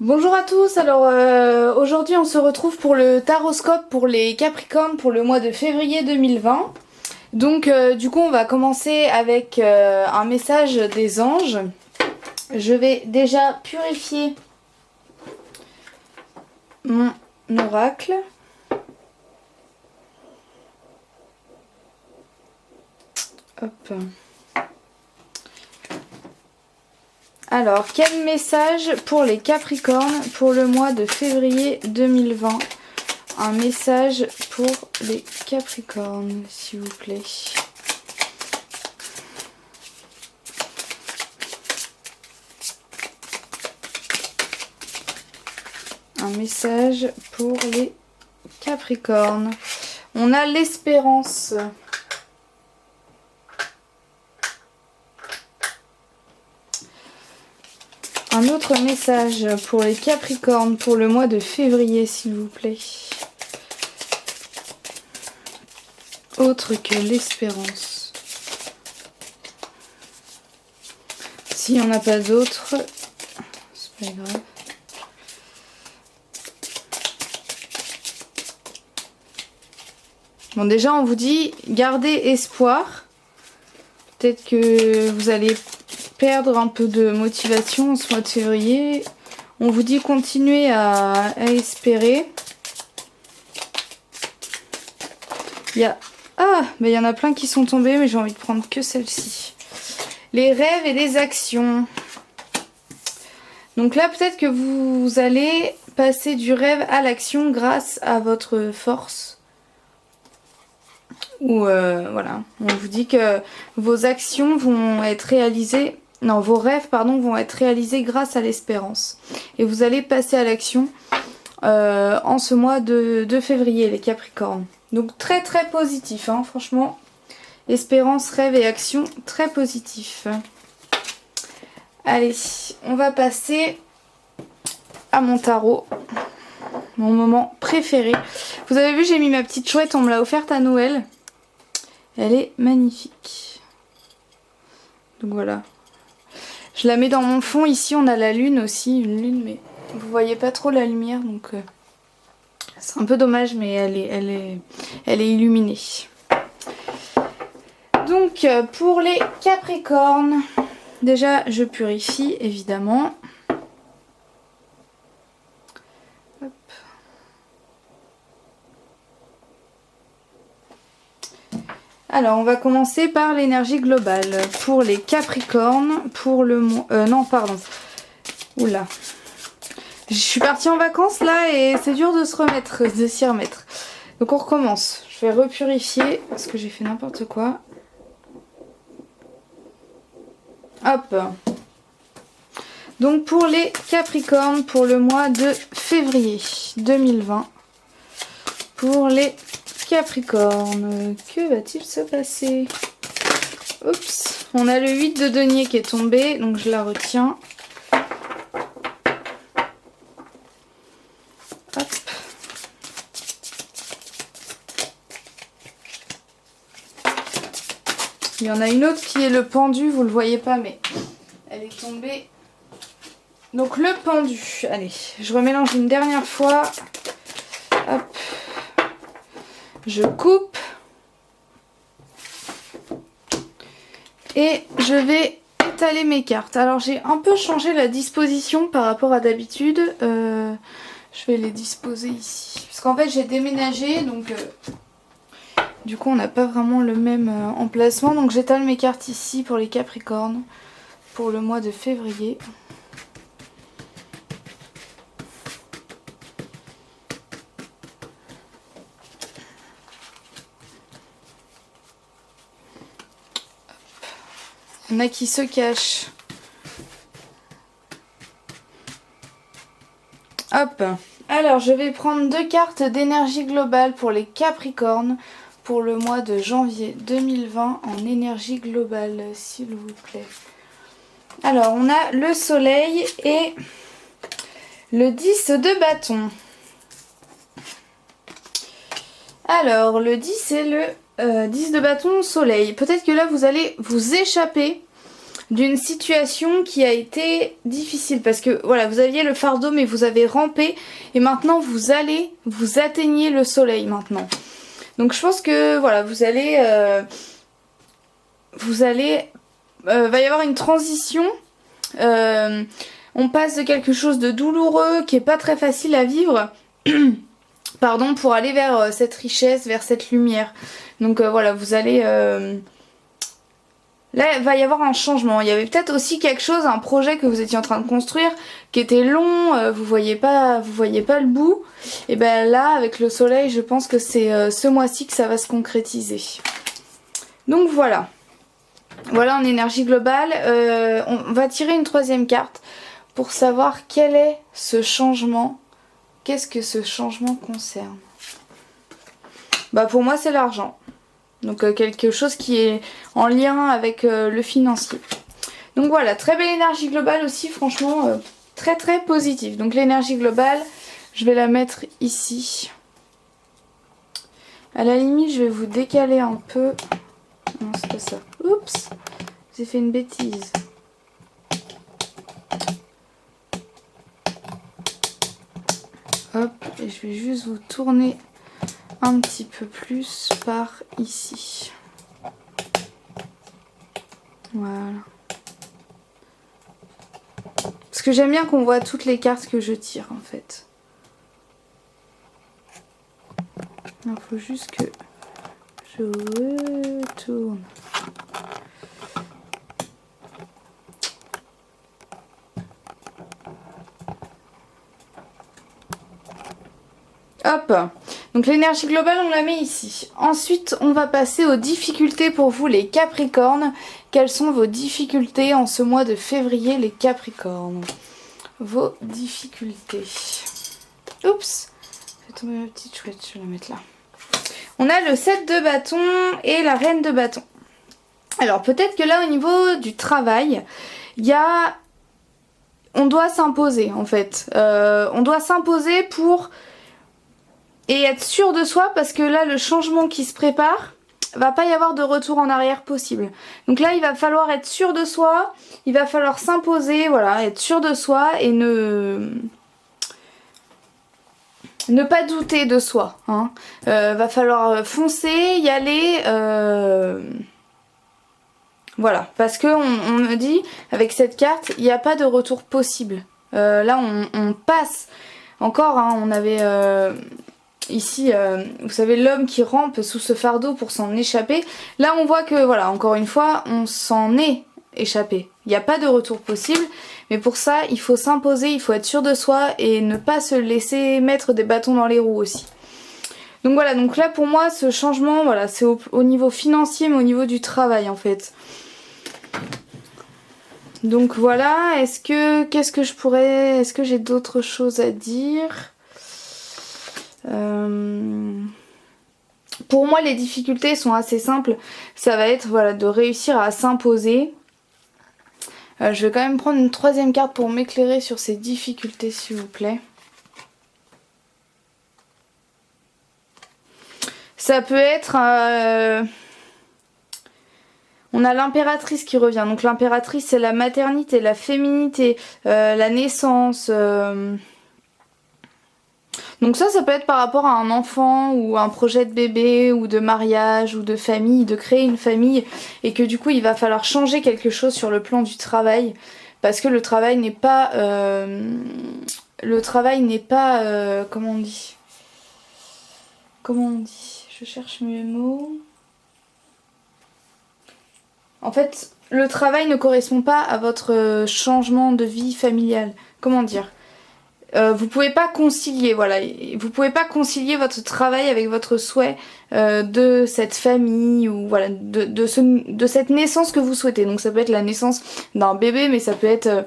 Bonjour à tous, alors aujourd'hui on se retrouve pour le taroscope pour les Capricornes pour le mois de février 2020. Donc du coup on va commencer avec un message des anges. Je vais déjà purifier mon oracle. Hop. Alors, quel message pour les Capricornes pour le mois de février 2020? Un message pour les Capricornes, s'il vous plaît. Un message pour les Capricornes. On a l'espérance. Un autre message pour les Capricornes pour le mois de février, s'il vous plaît. Autre que l'espérance. S'il n'y en a pas d'autres, c'est pas grave. Bon, déjà, on vous dit, gardez espoir. Peut-être que vous allez perdre un peu de motivation en ce mois de février. On vous dit continuez à espérer. Il y en a plein qui sont tombés, mais j'ai envie de prendre que celle-ci. Les rêves et les actions. Donc là, peut-être que vous allez passer du rêve à l'action grâce à votre force. Ou voilà, on vous dit que vos actions vont être réalisées. Non, vos rêves, pardon, vont être réalisés grâce à l'espérance. Et vous allez passer à l'action en ce mois de février, les Capricornes. Donc très très positif, hein, franchement. Espérance, rêve et action, très positif. Allez, on va passer à mon tarot. Mon moment préféré. Vous avez vu, j'ai mis ma petite chouette, on me l'a offerte à Noël. Elle est magnifique. Donc voilà. Je la mets dans mon fond. Ici, on a la lune aussi. Une lune, mais vous voyez pas trop la lumière. Donc c'est un peu dommage, mais elle est illuminée. Donc, pour les Capricornes, déjà, je purifie, évidemment. Hop. Alors, on va commencer par l'énergie globale. Pour les Capricornes, pour le mois... non, pardon. Oula. Je suis partie en vacances, là, et c'est dur de s'y remettre. Donc, on recommence. Je vais repurifier, parce que j'ai fait n'importe quoi. Hop. Donc, pour les Capricornes, pour le mois de février 2020. Pour les Capricorne, que va-t-il se passer? Oups, on a le 8 de denier qui est tombé, donc je la retiens. Hop. Il y en a une autre qui est le pendu, vous le voyez pas, mais elle est tombée. Donc le pendu, allez, je remélange une dernière fois. Hop. Je coupe et je vais étaler mes cartes. Alors j'ai un peu changé la disposition par rapport à d'habitude. Je vais les disposer ici. Parce qu'en fait j'ai déménagé, donc du coup on n'a pas vraiment le même emplacement. Donc j'étale mes cartes ici pour les Capricornes pour le mois de février. Il y en a qui se cachent. Hop. Alors, je vais prendre 2 cartes d'énergie globale pour les Capricornes pour le mois de janvier 2020 en énergie globale, s'il vous plaît. Alors, on a le soleil et le 10 de bâton. Alors, le 10 c'est le 10 de bâton soleil. Peut-être que là, vous allez vous échapper d'une situation qui a été difficile. Parce que voilà, vous aviez le fardeau mais vous avez rampé et maintenant vous atteignez le soleil maintenant. Donc je pense que voilà, va y avoir une transition. On passe de quelque chose de douloureux qui est pas très facile à vivre pardon, pour aller vers cette richesse, vers cette lumière. Donc voilà, vous allez là il va y avoir un changement. Il y avait peut-être aussi quelque chose, un projet que vous étiez en train de construire qui était long, vous voyez pas le bout. Et ben là avec le soleil, je pense que c'est ce mois-ci que ça va se concrétiser. Donc voilà. Voilà en énergie globale. On va tirer une troisième carte pour savoir quel est ce changement. Qu'est-ce que ce changement concerne? Bah pour moi c'est l'argent. Donc quelque chose qui est en lien avec le financier. Donc voilà, très belle énergie globale aussi, franchement très très positive. Donc l'énergie globale, je vais la mettre ici. À la limite, je vais vous décaler un peu. Non, c'est pas ça. Oups, j'ai fait une bêtise. Hop, et je vais juste vous tourner un petit peu plus par ici. Voilà. Parce que j'aime bien qu'on voit toutes les cartes que je tire en fait. Il faut juste que je retourne. Hop, donc l'énergie globale on la met ici. Ensuite on va passer aux difficultés pour vous les Capricornes. Quelles sont vos difficultés en ce mois de février les Capricornes? Vos difficultés. Oups, j'ai tombé ma petite chouette, je vais la mettre là. On a le 7 de bâton et la reine de bâton. Alors peut-être que là au niveau du travail, on doit s'imposer en fait. On doit s'imposer pour... et être sûr de soi parce que là le changement qui se prépare, va pas y avoir de retour en arrière possible. Donc là il va falloir être sûr de soi, il va falloir s'imposer, voilà, être sûr de soi et ne pas douter de soi. Hein. Va falloir foncer, y aller, voilà, parce que on me dit avec cette carte il n'y a pas de retour possible. Là on passe encore, hein, on avait... ici, vous savez, l'homme qui rampe sous ce fardeau pour s'en échapper. Là, on voit que, voilà, encore une fois, on s'en est échappé. Il n'y a pas de retour possible. Mais pour ça, il faut s'imposer, il faut être sûr de soi et ne pas se laisser mettre des bâtons dans les roues aussi. Donc voilà, donc là, pour moi, ce changement, voilà, c'est au niveau financier, mais au niveau du travail, en fait. Donc voilà, est-ce que j'ai d'autres choses à dire ? Pour moi les difficultés sont assez simples, ça va être voilà, de réussir à s'imposer. Je vais quand même prendre une troisième carte pour m'éclairer sur ces difficultés s'il vous plaît. Ça peut être... on a l'impératrice qui revient, donc l'impératrice c'est la maternité, la féminité, la naissance... Donc ça peut être par rapport à un enfant ou un projet de bébé ou de mariage ou de famille, de créer une famille et que du coup il va falloir changer quelque chose sur le plan du travail parce que le travail n'est pas... comment on dit ? Je cherche mes mots. En fait, le travail ne correspond pas à votre changement de vie familiale. Comment dire ? Vous pouvez pas concilier, voilà, vous pouvez pas concilier votre travail avec votre souhait de cette famille ou voilà de cette naissance que vous souhaitez. Donc ça peut être la naissance d'un bébé, mais ça peut être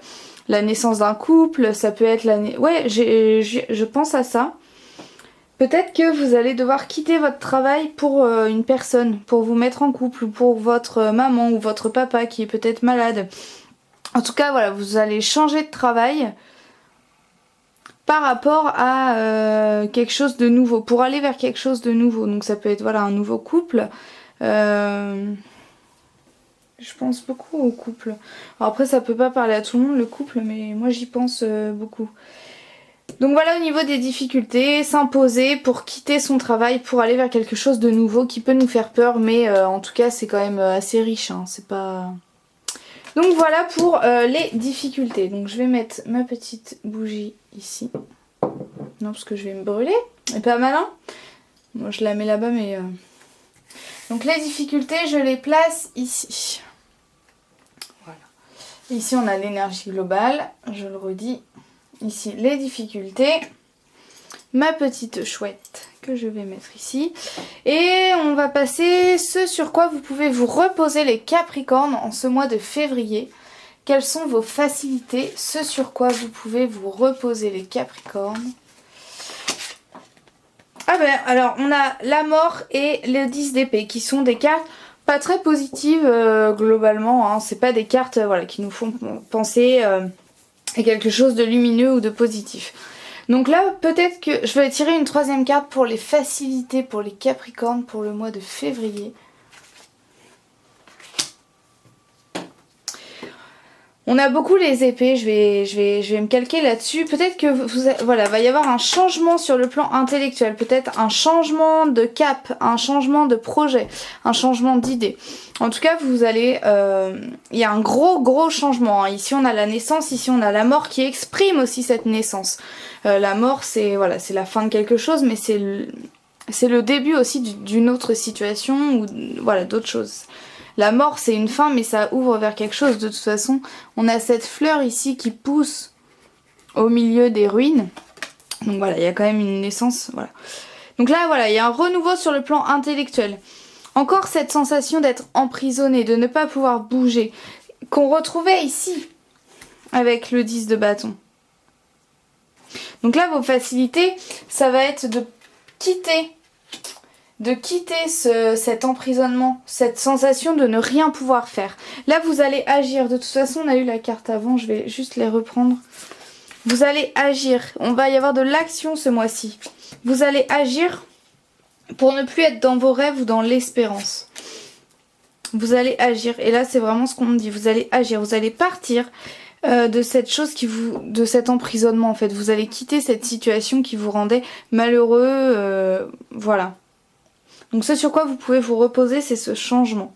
la naissance d'un couple, ça peut être je pense à ça. Peut-être que vous allez devoir quitter votre travail pour une personne, pour vous mettre en couple ou pour votre maman ou votre papa qui est peut-être malade. En tout cas, voilà, vous allez changer de travail par rapport à quelque chose de nouveau, pour aller vers quelque chose de nouveau. Donc ça peut être voilà un nouveau couple. Je pense beaucoup au couple. Alors après, ça peut pas parler à tout le monde, le couple, mais moi j'y pense beaucoup. Donc voilà, au niveau des difficultés, s'imposer pour quitter son travail, pour aller vers quelque chose de nouveau qui peut nous faire peur, mais en tout cas c'est quand même assez riche, hein, c'est pas... Donc voilà pour les difficultés. Donc je vais mettre ma petite bougie ici. Non, parce que je vais me brûler, c'est pas malin. Moi je la mets là-bas, mais... Donc les difficultés, je les place ici. Voilà. Ici on a l'énergie globale, je le redis. Ici les difficultés, ma petite chouette que je vais mettre ici. Et on va passer ce sur quoi vous pouvez vous reposer les Capricornes en ce mois de février. Quelles sont vos facilités, ce sur quoi vous pouvez vous reposer les Capricornes. Ah ben alors on a la mort et le 10 d'épée qui sont des cartes pas très positives globalement. Hein. C'est pas des cartes voilà, qui nous font penser... et quelque chose de lumineux ou de positif. Donc là, peut-être que je vais tirer une troisième carte pour les facilités pour les Capricornes pour le mois de février. On a beaucoup les épées, je vais me calquer là-dessus. Peut-être que voilà, va y avoir un changement sur le plan intellectuel, peut-être un changement de cap, un changement de projet, un changement d'idée. En tout cas, vous allez... il y a un gros changement. Hein. Ici, on a la naissance, ici, on a la mort qui exprime aussi cette naissance. La mort, c'est voilà, c'est la fin de quelque chose, mais c'est le début aussi d'une autre situation ou voilà, d'autres choses. La mort, c'est une fin, mais ça ouvre vers quelque chose. De toute façon, on a cette fleur ici qui pousse au milieu des ruines. Donc voilà, il y a quand même une naissance. Voilà. Donc là, voilà, il y a un renouveau sur le plan intellectuel. Encore cette sensation d'être emprisonné, de ne pas pouvoir bouger, qu'on retrouvait ici, avec le 10 de bâton. Donc là, vos facilités, ça va être de quitter cet emprisonnement, cette sensation de ne rien pouvoir faire. Là, vous allez agir. De toute façon, on a eu la carte avant, je vais juste les reprendre. Vous allez agir. On va y avoir de l'action ce mois-ci. Vous allez agir pour ne plus être dans vos rêves ou dans l'espérance. Vous allez agir. Et là, c'est vraiment ce qu'on me dit. Vous allez agir. Vous allez partir de cette chose de cet emprisonnement en fait. Vous allez quitter cette situation qui vous rendait malheureux. Voilà. Donc ce sur quoi vous pouvez vous reposer, c'est ce changement.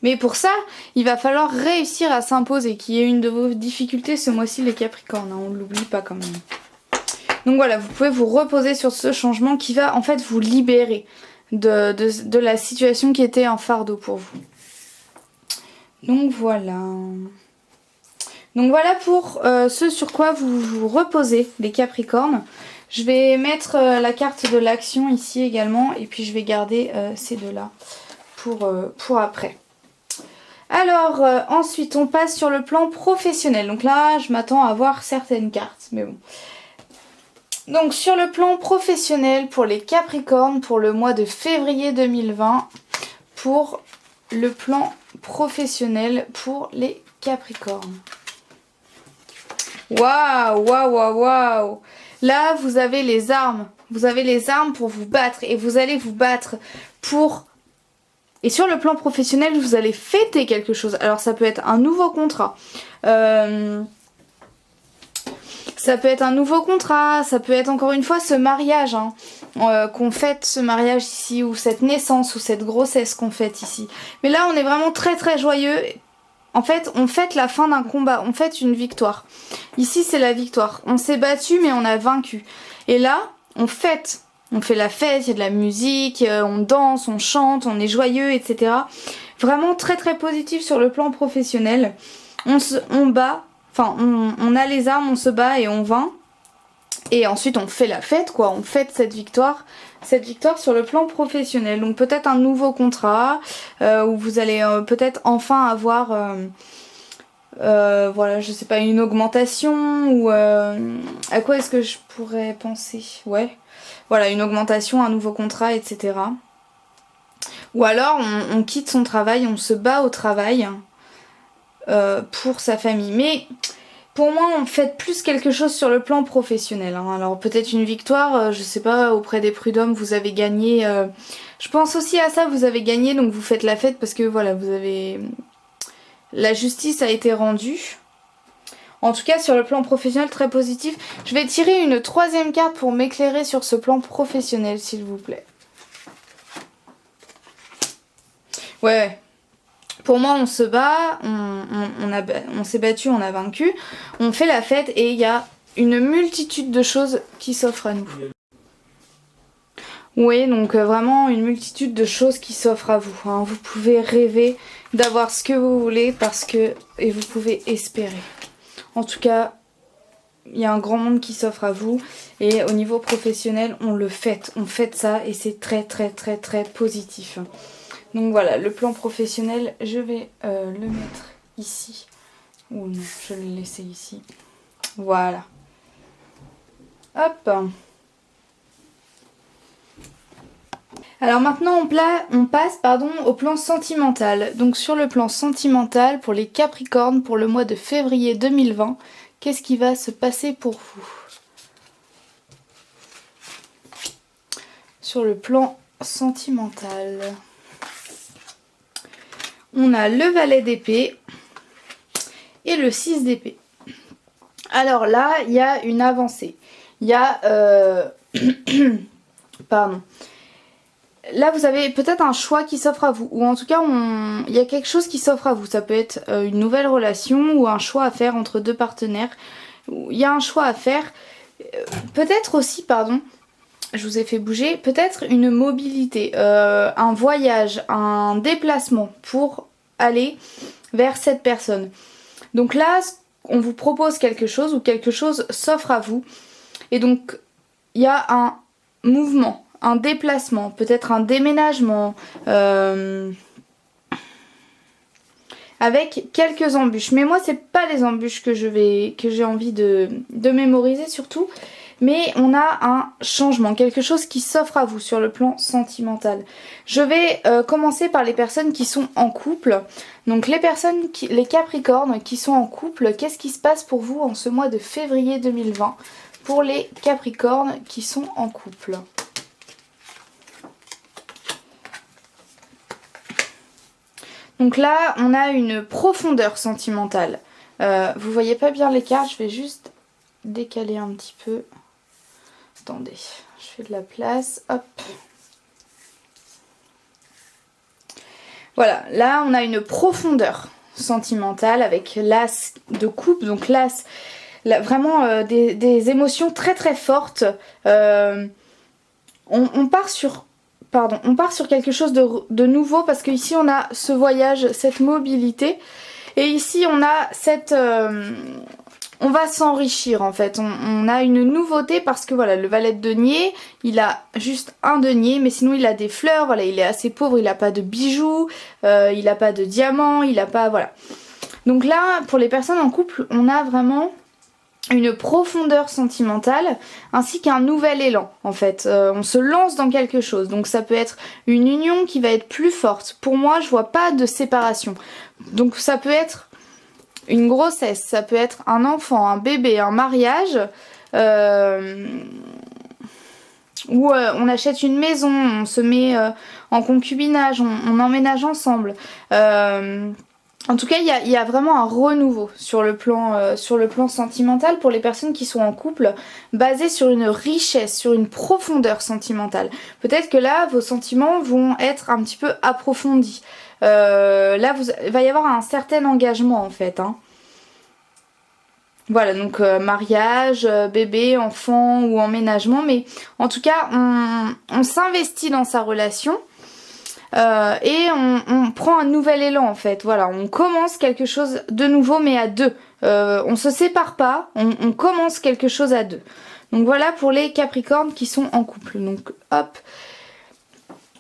Mais pour ça, il va falloir réussir à s'imposer, qui est une de vos difficultés ce mois-ci les Capricornes, hein, on ne l'oublie pas quand même. Donc voilà, vous pouvez vous reposer sur ce changement qui va en fait vous libérer de la situation qui était un fardeau pour vous. Donc voilà. Donc voilà pour ce sur quoi vous vous reposez les Capricornes. Je vais mettre la carte de l'action ici également et puis je vais garder ces deux-là pour après. Alors ensuite on passe sur le plan professionnel. Donc là je m'attends à voir certaines cartes mais bon. Donc sur le plan professionnel pour les Capricornes pour le mois de février 2020 pour le plan professionnel pour les Capricornes. Waouh. Là, vous avez les armes. Vous avez les armes pour vous battre. Et vous allez vous battre pour... Et sur le plan professionnel, vous allez fêter quelque chose. Alors, ça peut être un nouveau contrat. Ça peut être un nouveau contrat. Ça peut être encore une fois ce mariage. Hein, qu'on fête ce mariage ici. Ou cette naissance ou cette grossesse qu'on fête ici. Mais là, on est vraiment très joyeux. En fait, on fête la fin d'un combat, on fête une victoire. Ici, c'est la victoire. On s'est battu, mais on a vaincu. Et là, on fête. On fait la fête, il y a de la musique, on danse, on chante, on est joyeux, etc. Vraiment très positif sur le plan professionnel. On bat, enfin, on a les armes, on se bat et on vainc. Et ensuite, on fait la fête, quoi. On fête cette victoire sur le plan professionnel. Donc peut-être un nouveau contrat où vous allez peut-être enfin avoir voilà, je sais pas, une augmentation ou à quoi est-ce que je pourrais penser? Ouais, voilà, une augmentation, un nouveau contrat, etc. Ou alors on quitte son travail, on se bat au travail pour sa famille. Mais Pour moi, on fait plus quelque chose sur le plan professionnel. Hein. Alors peut-être une victoire, je sais pas, auprès des prud'hommes, vous avez gagné. Je pense aussi à ça, vous avez gagné, donc vous faites la fête parce que voilà, vous avez... La justice a été rendue. En tout cas, sur le plan professionnel, très positif. Je vais tirer une troisième carte pour m'éclairer sur ce plan professionnel, s'il vous plaît. Ouais. Pour moi, on se bat, on s'est battu, on a vaincu, on fait la fête et il y a une multitude de choses qui s'offrent à nous. Oui, donc vraiment une multitude de choses qui s'offrent à vous. Hein. Vous pouvez rêver d'avoir ce que vous voulez et vous pouvez espérer. En tout cas, il y a un grand monde qui s'offre à vous et au niveau professionnel, on fête ça et c'est très très très très positif. Donc voilà, le plan professionnel, je vais le mettre ici. Ou non, je vais le laisser ici. Voilà. Hop. Alors maintenant, on passe au plan sentimental. Donc sur le plan sentimental, pour les Capricornes, pour le mois de février 2020, qu'est-ce qui va se passer pour vous? Sur le plan sentimental... On a le valet d'épée et le 6 d'épée. Alors là, il y a une avancée. Il y a... Pardon. Là, vous avez peut-être un choix qui s'offre à vous. Ou en tout cas, il y a quelque chose qui s'offre à vous. Ça peut être une nouvelle relation ou un choix à faire entre deux partenaires. Il y a un choix à faire. Peut-être aussi, pardon... Je vous ai fait bouger, peut-être une mobilité, un voyage, un déplacement pour aller vers cette personne. Donc là, on vous propose quelque chose ou quelque chose s'offre à vous. Et donc, il y a un mouvement, un déplacement, peut-être un déménagement, avec quelques embûches. Mais moi, c'est pas les embûches que j'ai envie de mémoriser surtout. Mais on a un changement, quelque chose qui s'offre à vous sur le plan sentimental. Je vais commencer par les personnes qui sont en couple. Donc les Capricornes qui sont en couple, qu'est-ce qui se passe pour vous en ce mois de février 2020 pour les Capricornes qui sont en couple? Donc là, on a une profondeur sentimentale. Vous voyez pas bien les cartes, je vais juste décaler un petit peu. Attendez, je fais de la place, hop. Voilà, là on a une profondeur sentimentale avec l'as de coupe, donc l'as, vraiment des émotions très très fortes. On part sur quelque chose de nouveau parce qu'ici on a ce voyage, cette mobilité. Et ici on a cette... on va s'enrichir en fait, on a une nouveauté parce que voilà, le valet de denier, il a juste un denier, mais sinon il a des fleurs, voilà, il est assez pauvre, il n'a pas de bijoux, il n'a pas de diamants, il n'a pas, voilà. Donc là, pour les personnes en couple, on a vraiment une profondeur sentimentale ainsi qu'un nouvel élan en fait. On se lance dans quelque chose, donc ça peut être une union qui va être plus forte. Pour moi, je vois pas de séparation. Donc ça peut être une grossesse, ça peut être un enfant, un bébé, un mariage, où on achète une maison, on se met en concubinage, on emménage ensemble. En tout cas, il y a vraiment un renouveau sur le plan sentimental pour les personnes qui sont en couple, basé sur une richesse, sur une profondeur sentimentale. Peut-être que là, vos sentiments vont être un petit peu approfondis. Là, il va y avoir un certain engagement en fait. Hein. Voilà, donc mariage, bébé, enfant ou emménagement. Mais en tout cas, on s'investit dans sa relation. Et on prend un nouvel élan en fait, voilà, on commence quelque chose de nouveau mais à deux, on se sépare pas, on commence quelque chose à deux. Donc voilà pour les Capricornes qui sont en couple, donc hop,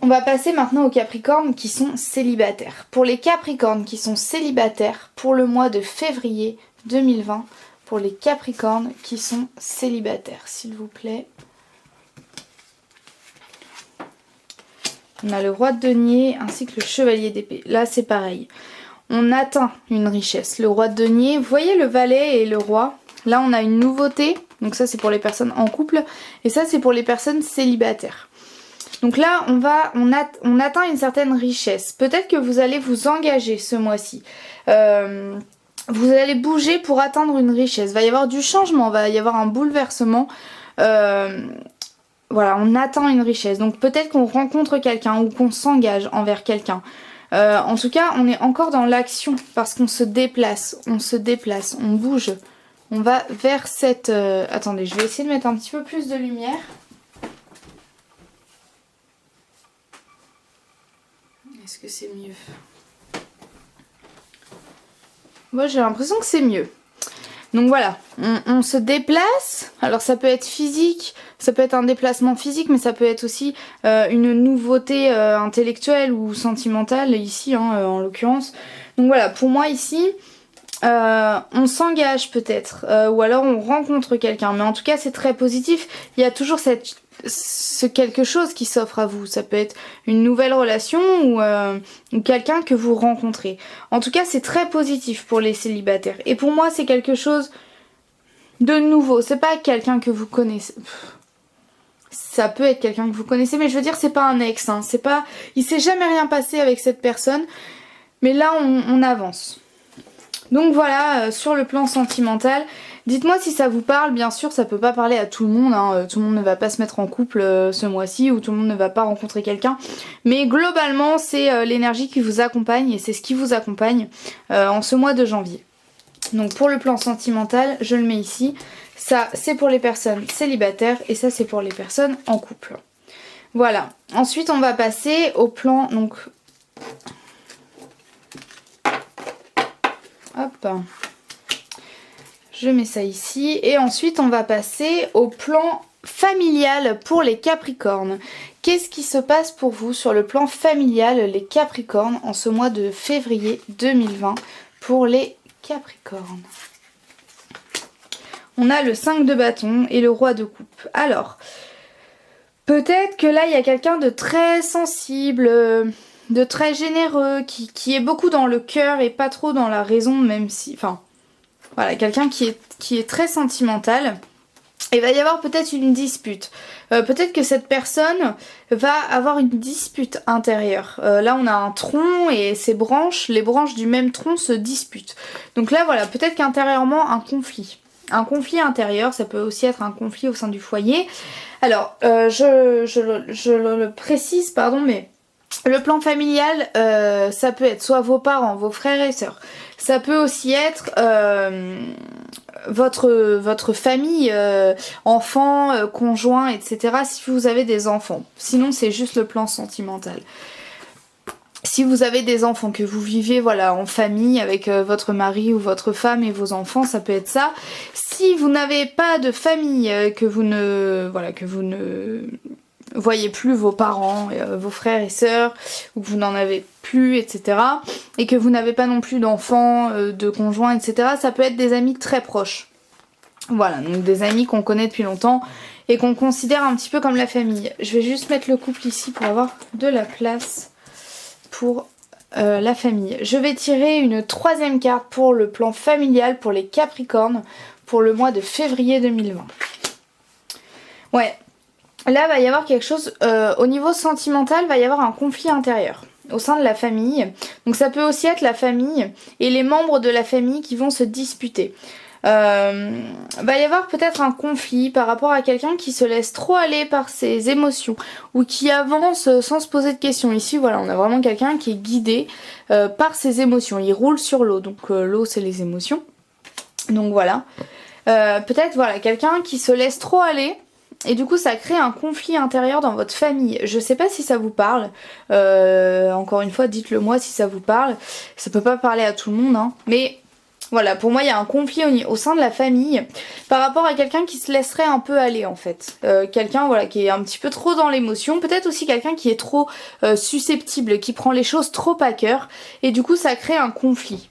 on va passer maintenant aux Capricornes qui sont célibataires. Pour les Capricornes qui sont célibataires, pour le mois de février 2020, pour les Capricornes qui sont célibataires, s'il vous plaît. On a le roi de denier ainsi que le chevalier d'épée. Là, c'est pareil. on atteint une richesse. Le roi de denier, vous voyez le valet et le roi. Là on a une nouveauté, donc ça c'est pour les personnes en couple et ça c'est pour les personnes célibataires. Donc là on atteint une certaine richesse. Peut-être que vous allez vous engager ce mois-ci. Vous allez bouger pour atteindre une richesse. Il va y avoir du changement, il va y avoir un bouleversement. Voilà, on atteint une richesse. Donc peut-être qu'on rencontre quelqu'un ou qu'on s'engage envers quelqu'un. En tout cas, on est encore dans l'action parce qu'on se déplace, on bouge. On va vers cette... Attendez, je vais essayer de mettre un petit peu plus de lumière. Est-ce que c'est mieux? Moi, j'ai l'impression que c'est mieux. Donc voilà, on se déplace. Alors ça peut être physique, ça peut être un déplacement physique, mais ça peut être aussi une nouveauté intellectuelle ou sentimentale ici, hein, en l'occurrence. Donc voilà, pour moi ici, on s'engage peut-être, ou alors on rencontre quelqu'un. Mais en tout cas, c'est très positif. Il y a toujours ce quelque chose qui s'offre à vous. Ça peut être une nouvelle relation ou quelqu'un que vous rencontrez. En tout cas, c'est très positif pour les célibataires. Et pour moi, c'est quelque chose de nouveau. C'est pas quelqu'un que vous connaissez. Ça peut être quelqu'un que vous connaissez, mais je veux dire, c'est pas un ex. Hein. C'est pas... Il s'est jamais rien passé avec cette personne. Mais là, on avance. Donc voilà, sur le plan sentimental, dites-moi si ça vous parle. Bien sûr, ça peut pas parler à tout le monde, hein. Tout le monde ne va pas se mettre en couple ce mois-ci ou tout le monde ne va pas rencontrer quelqu'un. Mais globalement, c'est l'énergie qui vous accompagne et c'est ce qui vous accompagne en ce mois de janvier. Donc pour le plan sentimental, je le mets ici. Ça, c'est pour les personnes célibataires et ça, c'est pour les personnes en couple. Voilà. Ensuite, on va passer au plan... Donc, hop, je mets ça ici et ensuite on va passer au plan familial pour les Capricornes. Qu'est-ce qui se passe pour vous sur le plan familial, les Capricornes, en ce mois de février 2020 pour les Capricornes? On a le 5 de bâton et le roi de coupe. Alors, peut-être que là il y a quelqu'un de très sensible, de très généreux, qui est beaucoup dans le cœur et pas trop dans la raison, même si... Enfin, voilà, quelqu'un qui est très sentimental. Il va y avoir peut-être une dispute. Peut-être que cette personne va avoir une dispute intérieure. Là, on a un tronc et ses branches, les branches du même tronc se disputent. Donc là, voilà, peut-être qu'intérieurement, un conflit. Un conflit intérieur, ça peut aussi être un conflit au sein du foyer. Alors, je le précise, pardon, mais... Le plan familial, ça peut être soit vos parents, vos frères et sœurs. Ça peut aussi être votre famille, enfants, conjoints, etc. si vous avez des enfants. Sinon, c'est juste le plan sentimental. Si vous avez des enfants, que vous vivez voilà, en famille avec votre mari ou votre femme et vos enfants, ça peut être ça. Si vous n'avez pas de famille, que vous ne voyez plus vos parents, vos frères et sœurs, ou que vous n'en avez plus, etc. Et que vous n'avez pas non plus d'enfants, de conjoints, etc. Ça peut être des amis très proches. Voilà, donc des amis qu'on connaît depuis longtemps et qu'on considère un petit peu comme la famille. Je vais juste mettre le couple ici pour avoir de la place pour la famille. Je vais tirer une troisième carte pour le plan familial pour les Capricornes pour le mois de février 2020. Ouais. Là, va y avoir quelque chose, au niveau sentimental, va y avoir un conflit intérieur au sein de la famille. Donc ça peut aussi être la famille et les membres de la famille qui vont se disputer. Va y avoir peut-être un conflit par rapport à quelqu'un qui se laisse trop aller par ses émotions ou qui avance sans se poser de questions. Ici, voilà, on a vraiment quelqu'un qui est guidé par ses émotions. Il roule sur l'eau, donc l'eau, c'est les émotions. Donc voilà. Peut-être, voilà, quelqu'un qui se laisse trop aller. Et du coup ça crée un conflit intérieur dans votre famille. Je sais pas si ça vous parle. Encore une fois, dites-le moi si ça vous parle. Ça peut pas parler à tout le monde, hein. Mais voilà, pour moi il y a un conflit au sein de la famille par rapport à quelqu'un qui se laisserait un peu aller en fait. Quelqu'un voilà, qui est un petit peu trop dans l'émotion. Peut-être aussi quelqu'un qui est trop susceptible, qui prend les choses trop à cœur. Et du coup ça crée un conflit.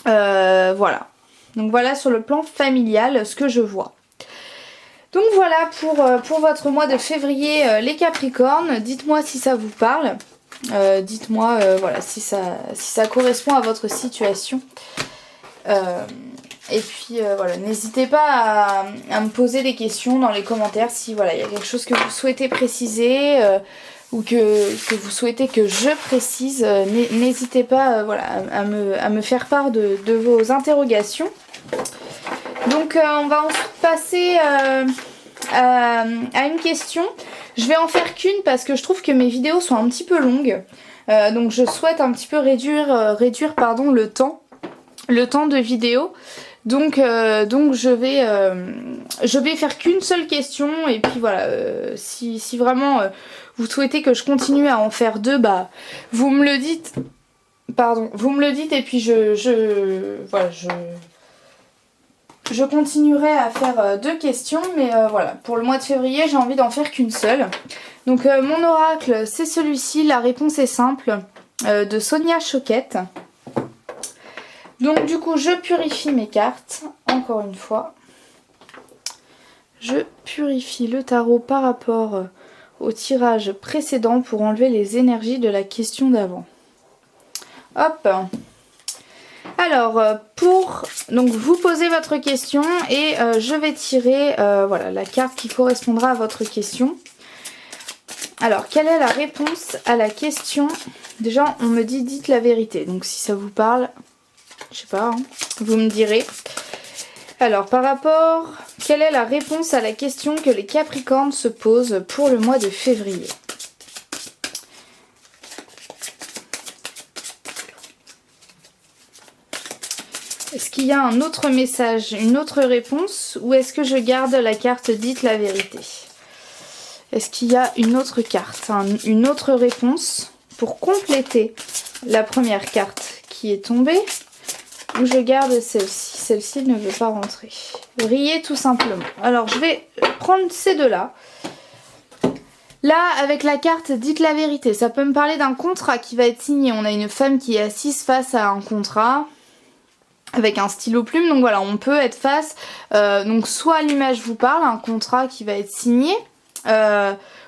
Voilà. Donc voilà sur le plan familial ce que je vois. Donc voilà pour votre mois de février les Capricornes, dites-moi si ça vous parle. Dites-moi voilà, si ça correspond à votre situation. Et puis voilà, n'hésitez pas à me poser des questions dans les commentaires si voilà, il y a quelque chose que vous souhaitez préciser ou que vous souhaitez que je précise. N'hésitez pas voilà, à me faire part de vos interrogations. Donc on va ensuite passer à une question. Je vais en faire qu'une parce que je trouve que mes vidéos sont un petit peu longues. Donc je souhaite un petit peu réduire le temps de vidéo. Donc je vais faire qu'une seule question et puis voilà, si vraiment vous souhaitez que je continue à en faire deux, bah vous me le dites. Pardon, vous me le dites et puis je continuerai à faire deux questions, mais voilà, pour le mois de février, j'ai envie d'en faire qu'une seule. Donc mon oracle, c'est celui-ci, la réponse est simple, de Sonia Choquette. Donc du coup, je purifie mes cartes, encore une fois. Je purifie le tarot par rapport au tirage précédent pour enlever les énergies de la question d'avant. Hop. Alors, donc vous posez votre question et je vais tirer voilà, la carte qui correspondra à votre question. Alors, quelle est la réponse à la question? Déjà, on me dit dites la vérité. Donc, si ça vous parle, je sais pas, hein, vous me direz. Alors, quelle est la réponse à la question que les Capricornes se posent pour le mois de février? Est-ce qu'il y a un autre message, une autre réponse, ou est-ce que je garde la carte dites la vérité? Est-ce qu'il y a une autre carte, une autre réponse pour compléter la première carte qui est tombée, ou je garde celle-ci? Celle-ci ne veut pas rentrer. Riez tout simplement. Alors je vais prendre ces deux-là. Là, avec la carte dites la vérité, ça peut me parler d'un contrat qui va être signé. On a une femme qui est assise face à un contrat avec un stylo plume, donc voilà, on peut être face, donc soit l'image vous parle, un contrat qui va être signé,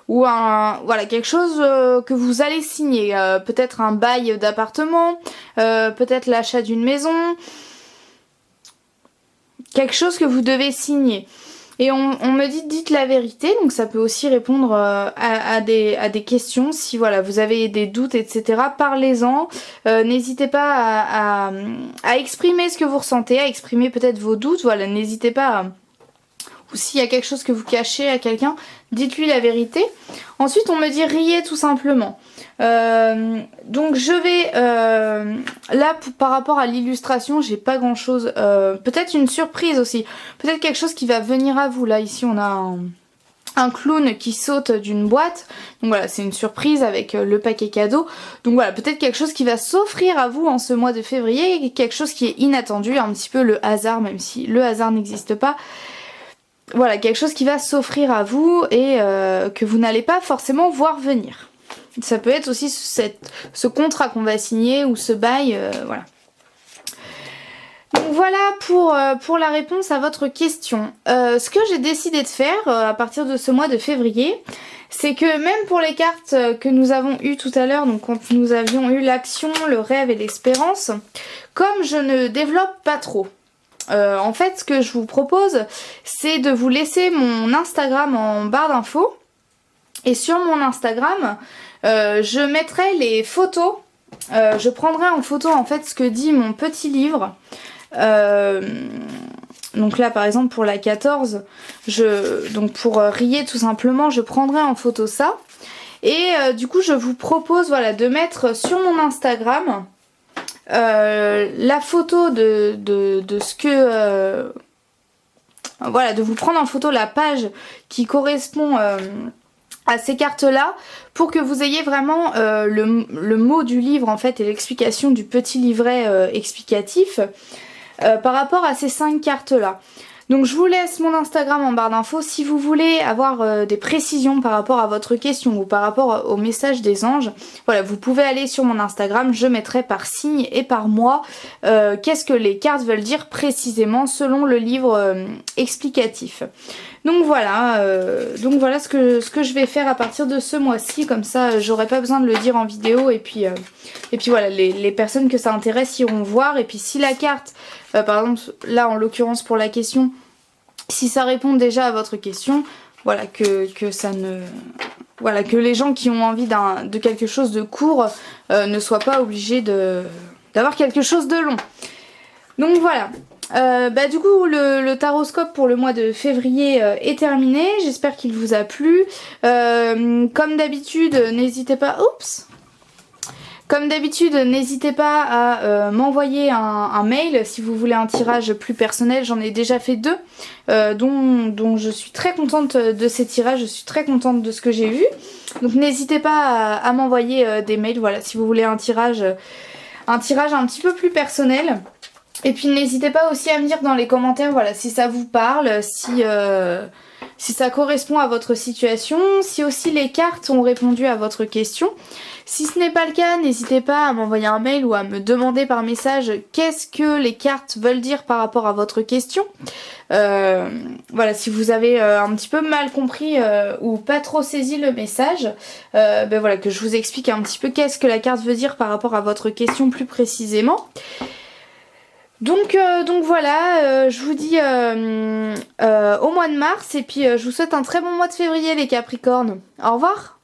ou voilà, quelque chose que vous allez signer, peut-être un bail d'appartement, peut-être l'achat d'une maison, quelque chose que vous devez signer. Et on me dit dites la vérité, donc ça peut aussi répondre à des questions. Si voilà, vous avez des doutes, etc., parlez-en. N'hésitez pas à exprimer ce que vous ressentez, à exprimer peut-être vos doutes. Voilà, n'hésitez pas ou s'il y a quelque chose que vous cachez à quelqu'un, dites-lui la vérité. Ensuite, on me dit riez tout simplement. Donc je vais là par rapport à l'illustration, j'ai pas grand chose, peut-être une surprise aussi, peut-être quelque chose qui va venir à vous. Là ici on a un clown qui saute d'une boîte, donc voilà, c'est une surprise avec le paquet cadeau. Donc voilà, peut-être quelque chose qui va s'offrir à vous en ce mois de février, quelque chose qui est inattendu, un petit peu le hasard, même si le hasard n'existe pas. Voilà, quelque chose qui va s'offrir à vous et que vous n'allez pas forcément voir venir. Ça peut être aussi ce contrat qu'on va signer ou ce bail, voilà. Donc voilà pour la réponse à votre question. Ce que j'ai décidé de faire à partir de ce mois de février, c'est que même pour les cartes que nous avons eues tout à l'heure, donc quand nous avions eu l'action, le rêve et l'espérance, comme je ne développe pas trop, en fait ce que je vous propose, c'est de vous laisser mon Instagram en barre d'infos. Et sur mon Instagram, je mettrai les photos, je prendrai en photo en fait ce que dit mon petit livre. Donc là par exemple pour la 14, donc pour rier tout simplement, je prendrai en photo ça. Et du coup je vous propose voilà, de mettre sur mon Instagram la photo de ce que... voilà, de vous prendre en photo la page qui correspond... à ces cartes là pour que vous ayez vraiment le mot du livre en fait et l'explication du petit livret explicatif par rapport à ces 5 cartes là. Donc je vous laisse mon Instagram en barre d'infos si vous voulez avoir des précisions par rapport à votre question ou par rapport au message des anges. Voilà, vous pouvez aller sur mon Instagram, je mettrai par signe et par mois qu'est-ce que les cartes veulent dire précisément selon le livre explicatif. Donc voilà ce que je vais faire à partir de ce mois-ci, comme ça j'aurai pas besoin de le dire en vidéo et puis voilà, les personnes que ça intéresse iront voir. Et puis si la carte, par exemple là en l'occurrence pour la question, si ça répond déjà à votre question, voilà, que ça ne... Voilà, que les gens qui ont envie de quelque chose de court ne soient pas obligés d'avoir quelque chose de long. Donc voilà. Du coup le taroscope pour le mois de février est terminé. J'espère qu'il vous a plu. Comme d'habitude, n'hésitez pas... Oups! Comme d'habitude, n'hésitez pas à m'envoyer un mail si vous voulez un tirage plus personnel. J'en ai déjà fait 2, dont je suis très contente de ces tirages, je suis très contente de ce que j'ai vu. Donc n'hésitez pas à m'envoyer des mails, voilà, si vous voulez un tirage un petit peu plus personnel. Et puis n'hésitez pas aussi à me dire dans les commentaires, voilà, si ça vous parle, si ça correspond à votre situation, si aussi les cartes ont répondu à votre question. Si ce n'est pas le cas, n'hésitez pas à m'envoyer un mail ou à me demander par message qu'est-ce que les cartes veulent dire par rapport à votre question. Voilà, si vous avez un petit peu mal compris ou pas trop saisi le message, voilà, que je vous explique un petit peu qu'est-ce que la carte veut dire par rapport à votre question plus précisément. Donc voilà, je vous dis au mois de mars et puis je vous souhaite un très bon mois de février les Capricornes. Au revoir!